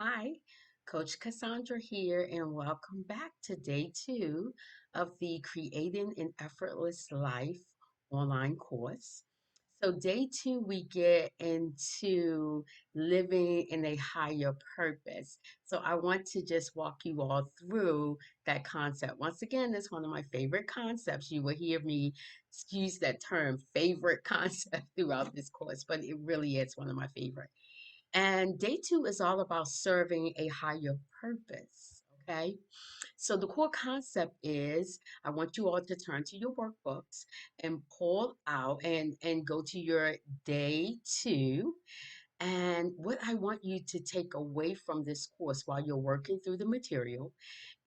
Hi, Coach Cassandra here, and welcome back to day two of the Creating an Effortless Life online course. So, day two, we get into living in a higher purpose. So, I want to just walk you all through that concept. Once again, it's one of my favorite concepts. You will hear me use that term, favorite concept, throughout this course, but it really is one of my favorite. And day two is all about serving a higher purpose. Okay. So the core concept is I want you all to turn to your workbooks and pull out and go to your day two. And what I want you to take away from this course while you're working through the material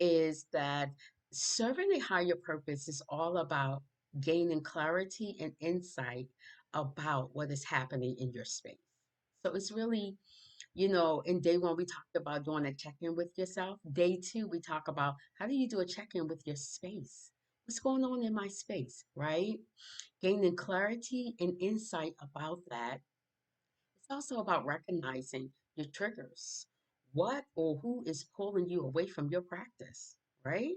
is that serving a higher purpose is all about gaining clarity and insight about what is happening in your space. So it's really, in day one, we talked about doing a check in with yourself. Day two, we talk about how do you do a check in with your space? What's going on in my space, right? Gaining clarity and insight about that. It's also about recognizing your triggers. What or who is pulling you away from your practice, right?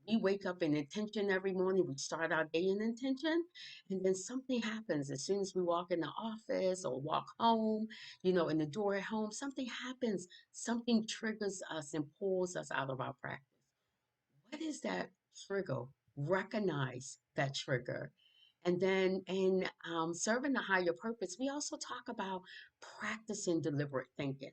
We wake up in intention every morning. We start our day in intention, and then something happens as soon as we walk in the office or walk home, in the door at home. Something happens. Something triggers us and pulls us out of our practice. What is that trigger? Recognize that trigger. And then in serving a higher purpose, we also talk about practicing deliberate thinking.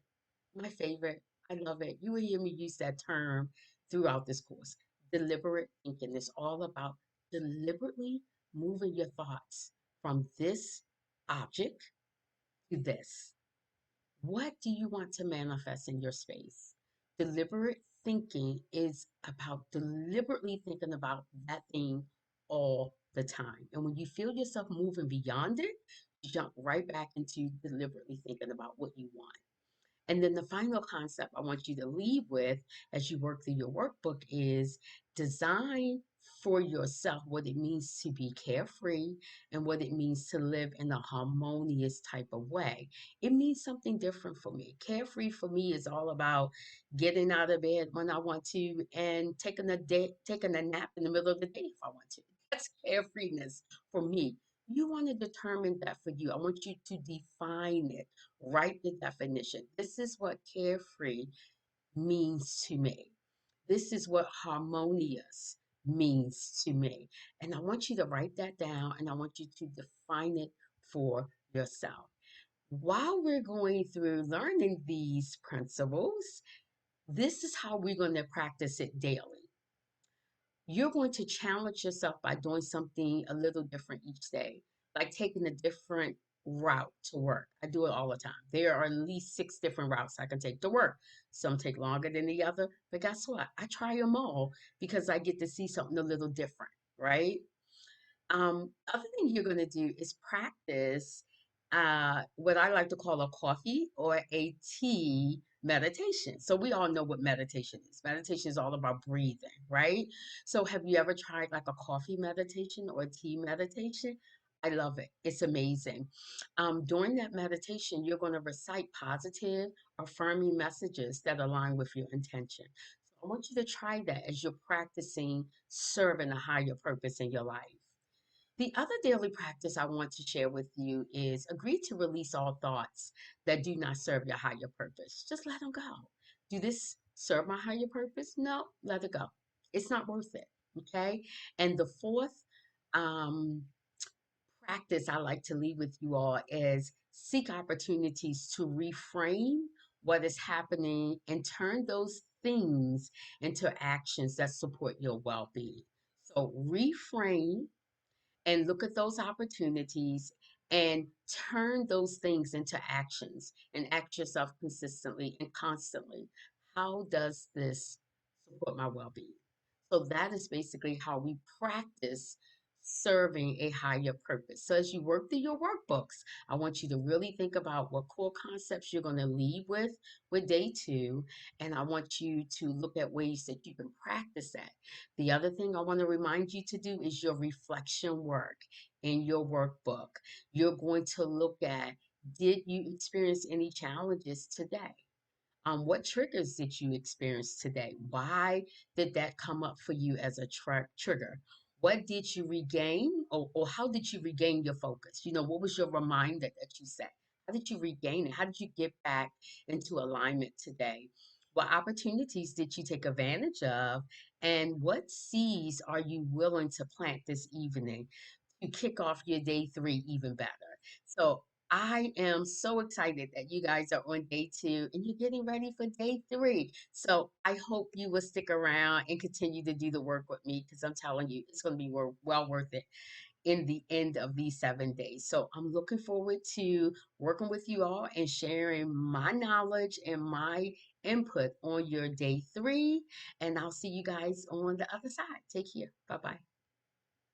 My favorite. I love it. You will hear me use that term throughout this course. Deliberate thinking is all about deliberately moving your thoughts from this object to this. What do you want to manifest in your space? Deliberate thinking is about deliberately thinking about that thing all the time. And when you feel yourself moving beyond it, you jump right back into deliberately thinking about what you want. And then the final concept I want you to leave with as you work through your workbook is design for yourself what it means to be carefree and what it means to live in a harmonious type of way. It means something different for me. Carefree for me is all about getting out of bed when I want to and taking a nap in the middle of the day if I want to. That's carefreeness for me. You want to determine that for you. I want you to define it. Write the definition. This is what carefree means to me. This is what harmonious means to me. And I want you to write that down and I want you to define it for yourself. While we're going through learning these principles, this is how we're going to practice it daily. You're going to challenge yourself by doing something a little different each day, like taking a different route to work. I do it all the time. There are at least six different routes I can take to work. Some take longer than the other, but guess what? I try them all because I get to see something a little different, right? Other thing you're going to do is practice what I like to call a coffee or a tea meditation. So we all know what meditation is. Meditation is all about breathing, right? So have you ever tried like a coffee meditation or a tea meditation? I love it. It's amazing. During that meditation, you're going to recite positive, affirming messages that align with your intention. So I want you to try that as you're practicing serving a higher purpose in your life. The other daily practice I want to share with you is agree to release all thoughts that do not serve your higher purpose. Just let them go. Do this serve my higher purpose? No, let it go. It's not worth it. Okay. And the fourth um, practice I like to leave with you all is seek opportunities to reframe what is happening and turn those things into actions that support your well being. So reframe and look at those opportunities and turn those things into actions and ask yourself consistently and constantly, how does this support my well-being? So that is basically how we practice serving a higher purpose. So as you work through your workbooks, I want you to really think about what core concepts you're going to lead with day two, and I want you to look at ways that you can practice that. The other thing I want to remind you to do is your reflection work in your workbook. You're going to look at, did you experience any challenges today? What triggers did you experience today? Why did that come up for you as a trigger? What did you regain, or how did you regain your focus? What was your reminder that you set? How did you regain it? How did you get back into alignment today? What opportunities did you take advantage of? And what seeds are you willing to plant this evening to kick off your day three even better? So I am so excited that you guys are on day two and you're getting ready for day three. So I hope you will stick around and continue to do the work with me because I'm telling you, it's going to be well worth it in the end of these 7 days. So I'm looking forward to working with you all and sharing my knowledge and my input on your day three. And I'll see you guys on the other side. Take care. Bye bye.